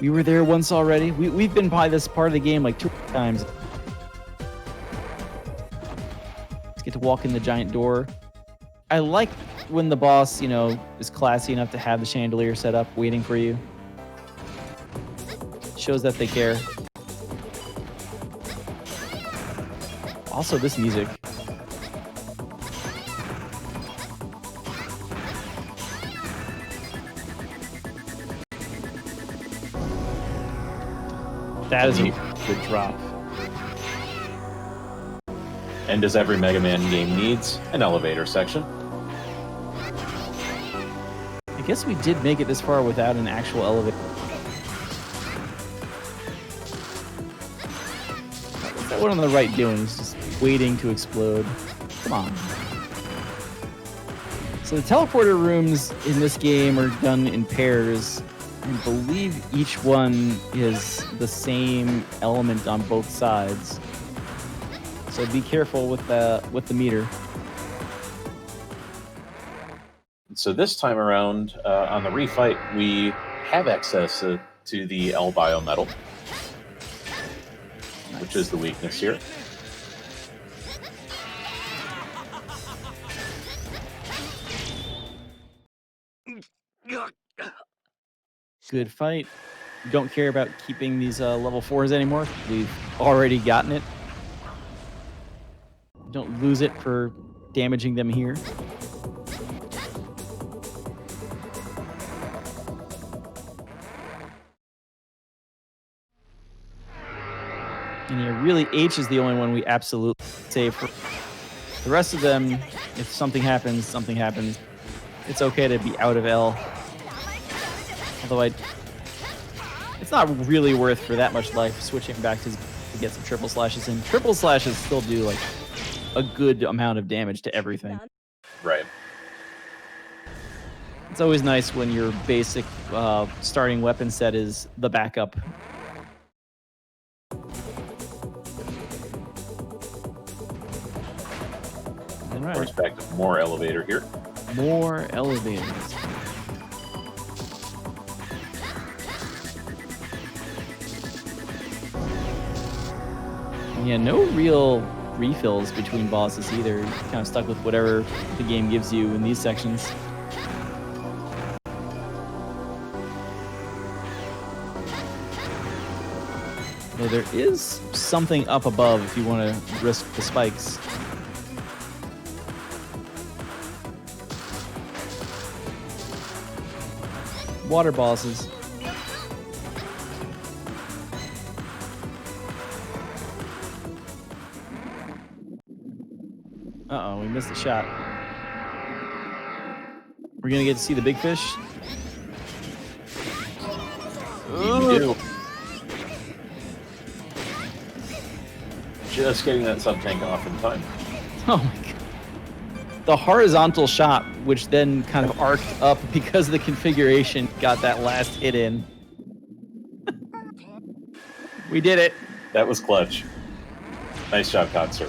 We were there once already. We've been by this part of the game like 2 times. Let's get to walk in the giant door. I like when the boss, you know, is classy enough to have the chandelier set up waiting for you. Shows that they care. Also, this music. That is a good drop. And as every Mega Man game needs, an elevator section. I guess we did make it this far without an actual elevator. What's that one on the right doing? It's just waiting to explode. Come on. So the teleporter rooms in this game are done in pairs. I believe each one is the same element on both sides. So be careful with the meter. So this time around, on the refight, we have access to the L biometal, which is the weakness here. Good fight. Don't care about keeping these level 4s anymore. We've already gotten it. Don't lose it for damaging them here. And yeah, really, H is the only one we absolutely save for. The rest of them, if something happens, something happens. It's okay to be out of L. Although it's not really worth for that much life switching back to get some triple slashes in. Triple slashes still do like a good amount of damage to everything. Right. It's always nice when your basic starting weapon set is the backup. All right. Of course, back to more elevator here. More elevators. Yeah, no real refills between bosses either. You're kind of stuck with whatever the game gives you in these sections. Though there is something up above if you want to risk the spikes. Water bosses. Uh-oh, we missed the shot. We're gonna get to see the big fish. You do. Just getting that sub-tank off in time. Oh my god. The horizontal shot, which then kind of arced up because the configuration got that last hit in. We did it. That was clutch. Nice job, Khanster.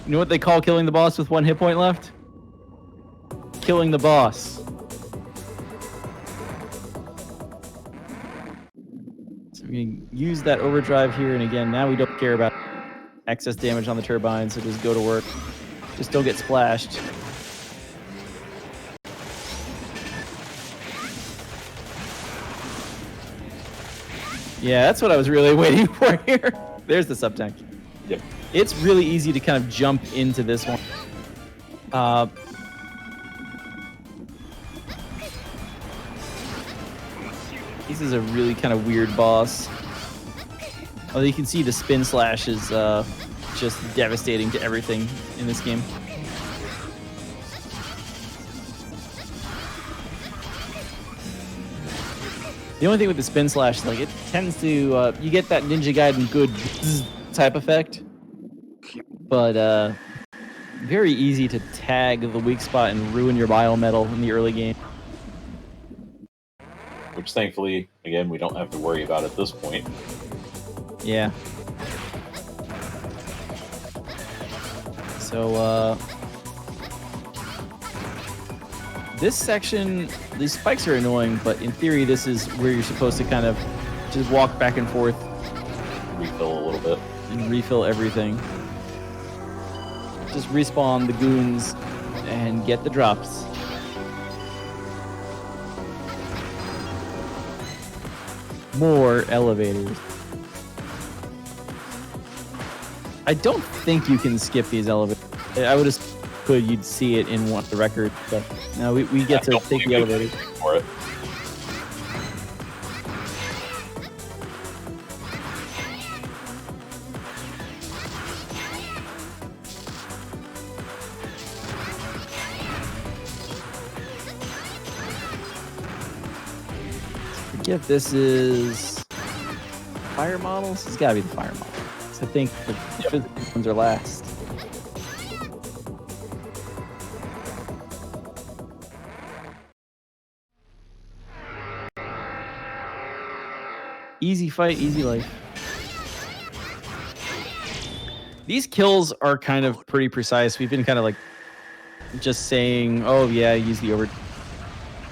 You know what they call killing the boss with 1 hit point left? Killing the boss. So we can use that overdrive here, and again, now we don't care about excess damage on the turbine, so just go to work. Just don't get splashed. Yeah, that's what I was really waiting for here. There's the sub-tank. Yep. It's really easy to kind of jump into this one. This is a really kind of weird boss. Although you can see the spin slash is just devastating to everything in this game. The only thing with the spin slash, like, it tends to, you get that Ninja Gaiden good type effect, but very easy to tag the weak spot and ruin your biometal in the early game. Which, thankfully, again, we don't have to worry about at this point. Yeah. So, this section, these spikes are annoying, but in theory, this is where you're supposed to kind of just walk back and forth. Refill a little bit. And refill everything. Just respawn the goons and get the drops. More elevators. I don't think you can skip these elevators. I would have could you'd see it in one of the records, but no, we get to take the elevators. For it. Forget this is fire models. It's gotta be the fire models. I think the physical ones are last. Easy fight, easy life. These kills are kind of pretty precise. We've been kind of like just saying, oh yeah, use the overdrive.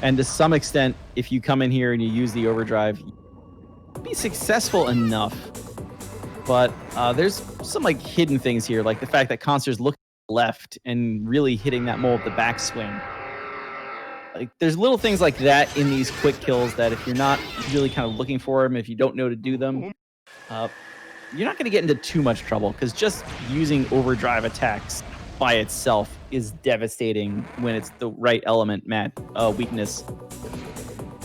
And to some extent, if you come in here and you use the overdrive, you'll be successful enough. But there's some like hidden things here, like the fact that Khanster's looking left and really hitting that mole with the backswing. Like, there's little things like that in these quick kills that if you're not really kind of looking for them, if you don't know to do them, you're not going to get into too much trouble, because just using overdrive attacks by itself is devastating when it's the right element weakness.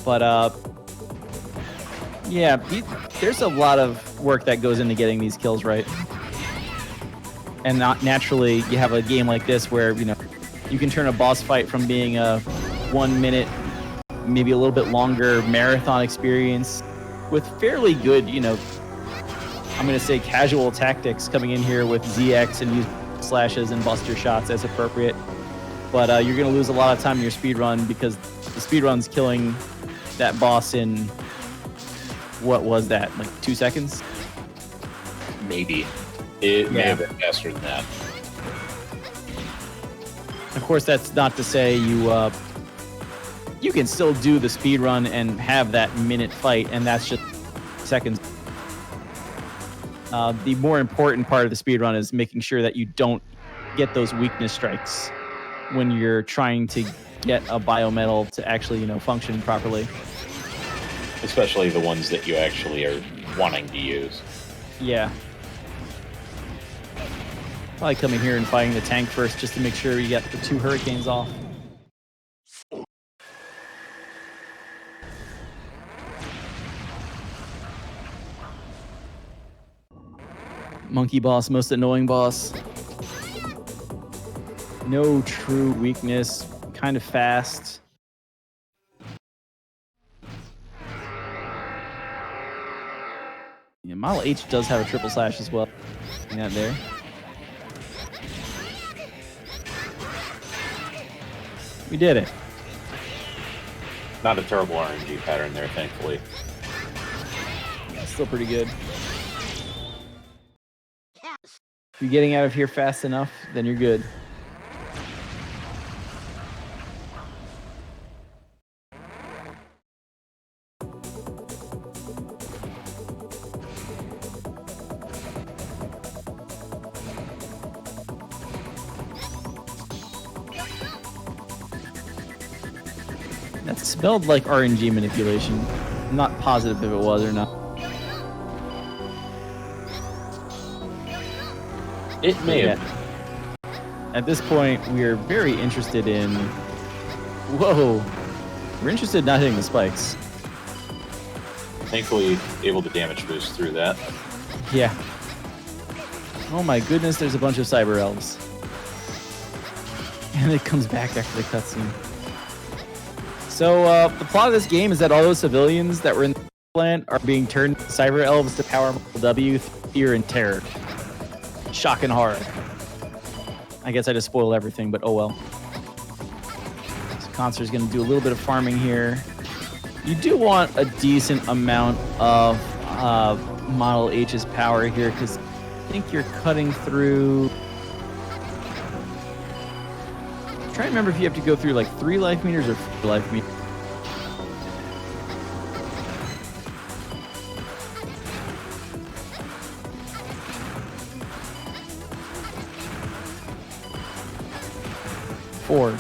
But yeah, there's a lot of work that goes into getting these kills right. And not naturally, you have a game like this where, you know, you can turn a boss fight from being a 1 minute, maybe a little bit longer marathon experience with fairly good, you know, I'm going to say casual tactics coming in here with ZX and use slashes and buster shots as appropriate. But you're going to lose a lot of time in your speedrun because the speedrun's killing that boss in, what was that, like 2 seconds? Maybe. It may have been faster than that. Of course, that's not to say you can still do the speedrun and have that minute fight, and that's just seconds. The more important part of the speedrun is making sure that you don't get those weakness strikes when you're trying to get a biometal to actually, you know, function properly. Especially the ones that you actually are wanting to use. Yeah. Probably coming here and fighting the tank first just to make sure you get the 2 hurricanes off. Monkey boss, most annoying boss. No true weakness, kind of fast. Yeah, Model H does have a triple slash as well. That there. We did it. Not a terrible RNG pattern there, thankfully. Yeah, still pretty good. If you're getting out of here fast enough, then you're good. That smelled like RNG manipulation. I'm not positive if it was or not. It may have. At this point, we are very interested in... Whoa! We're interested in not hitting the spikes. Thankfully, able to damage boost through that. Yeah. Oh my goodness, there's a bunch of cyber elves. And it comes back after the cutscene. So, the plot of this game is that all those civilians that were in the plant are being turned into cyber elves to power W, fear, and terror. Shock and horror. I guess I just spoiled everything, but oh well. So Khanster's going to do a little bit of farming here. You do want a decent amount of Model H's power here, because I think you're cutting through... I'm trying to remember if you have to go through like 3 life meters or 4 life meters.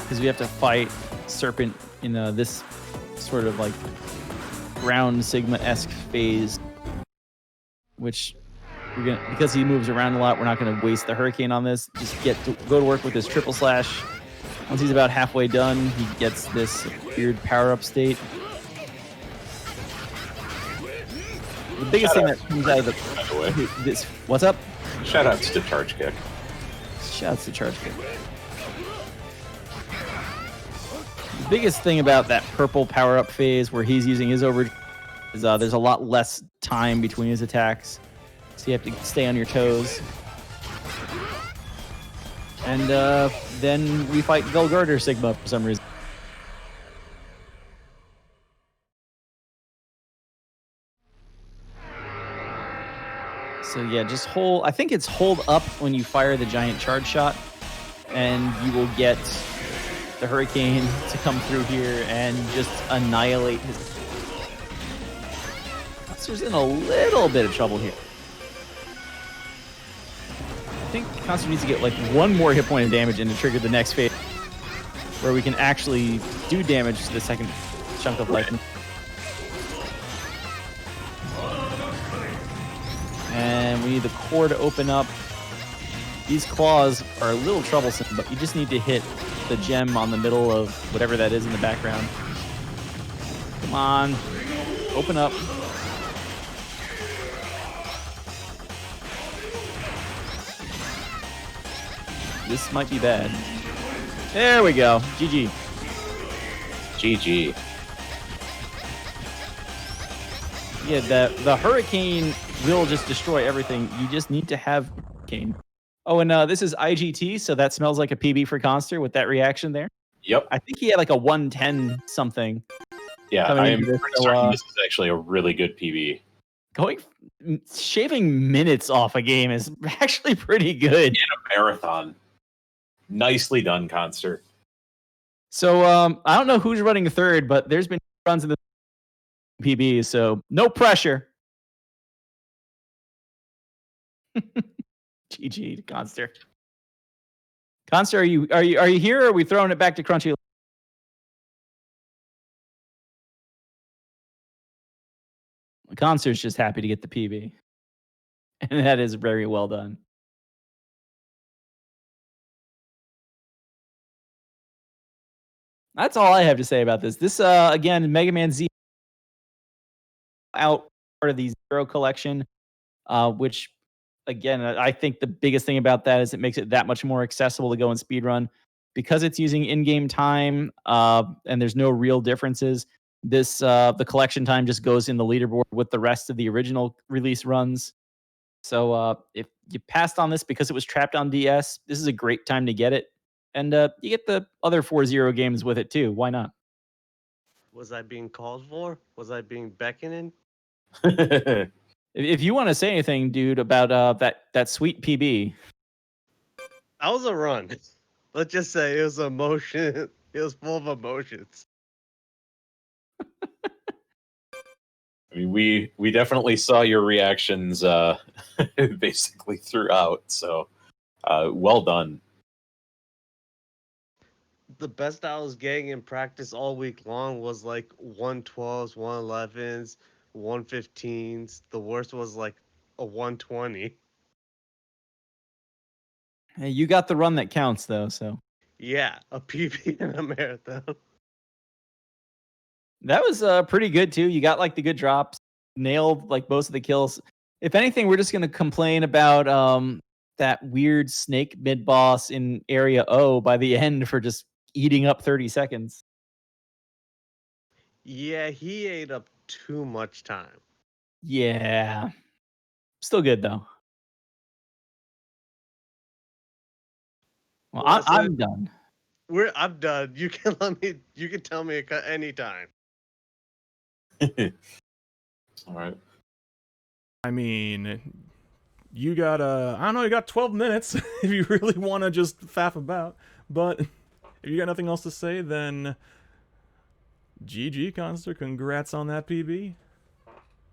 Because we have to fight Serpent in this sort of like ground Sigma-esque phase, which we're gonna, because he moves around a lot, we're not gonna waste the Hurricane on this. Just go to work with his triple slash. Once he's about halfway done, he gets this weird power-up state. The biggest thing that comes out of this, what's up? Shoutouts to Charge Kick. Shoutouts to Charge Kick. The biggest thing about that purple power-up phase where he's using his overage is there's a lot less time between his attacks. So you have to stay on your toes. And then we fight Velgarder Sigma for some reason. So yeah, just hold... I think it's hold up when you fire the giant charge shot. And you will get the Hurricane to come through here and just annihilate his... Khanster's in a little bit of trouble here. I think Khanster needs to get like 1 more hit point of damage and to trigger the next phase where we can actually do damage to the second chunk of life. And we need the core to open up. These claws are a little troublesome, but you just need to hit the gem on the middle of whatever that is in the background. Come on. Open up. This might be bad. There we go. GG. GG. Yeah, the Hurricane will just destroy everything. You just need to have Hurricane. Oh, and this is IGT, so that smells like a PB for Khanster with that reaction there. Yep. I think he had like a 110 something. Yeah, I am pretty certain this is actually a really good PB. Shaving minutes off a game is actually pretty good. In a marathon. Nicely done, Khanster. So I don't know who's running third, but there's been runs in the PB, so no pressure. GG to Khanster. Khanster, are you here, or are we throwing it back to Crunchy? Khanster's just happy to get the PB. And that is very well done. That's all I have to say about this. This, again, Mega Man Z out part of the Zero collection, which, again, I think the biggest thing about that is it makes it that much more accessible to go and speedrun. Because it's using in-game time, and there's no real differences, the collection time just goes in the leaderboard with the rest of the original release runs. So if you passed on this because it was trapped on DS, this is a great time to get it. And you get the other 4-0 games with it too. Why not? Was I being called for? Was I being beckoning? If you want to say anything, dude, about that sweet PB. That was a run. Let's just say it was emotion. It was full of emotions. I mean, we definitely saw your reactions basically throughout. So, well done. The best I was getting in practice all week long was like 112s, 111s, 115s. The worst was like a 120. Hey, you got the run that counts, though, so. Yeah, a PB in a marathon. That was pretty good, too. You got, like, the good drops. Nailed, like, most of the kills. If anything, we're just going to complain about that weird snake mid-boss in Area O by the end for just eating up 30 seconds. Yeah, he ate up too much time. Yeah. Still good, though. Well, I'm done. I'm done. You can let me. You can tell me anytime. All right. I mean, you got I don't know, you got 12 minutes if you really want to just faff about. But if you got nothing else to say, then GG, Khanster. Congrats on that PB.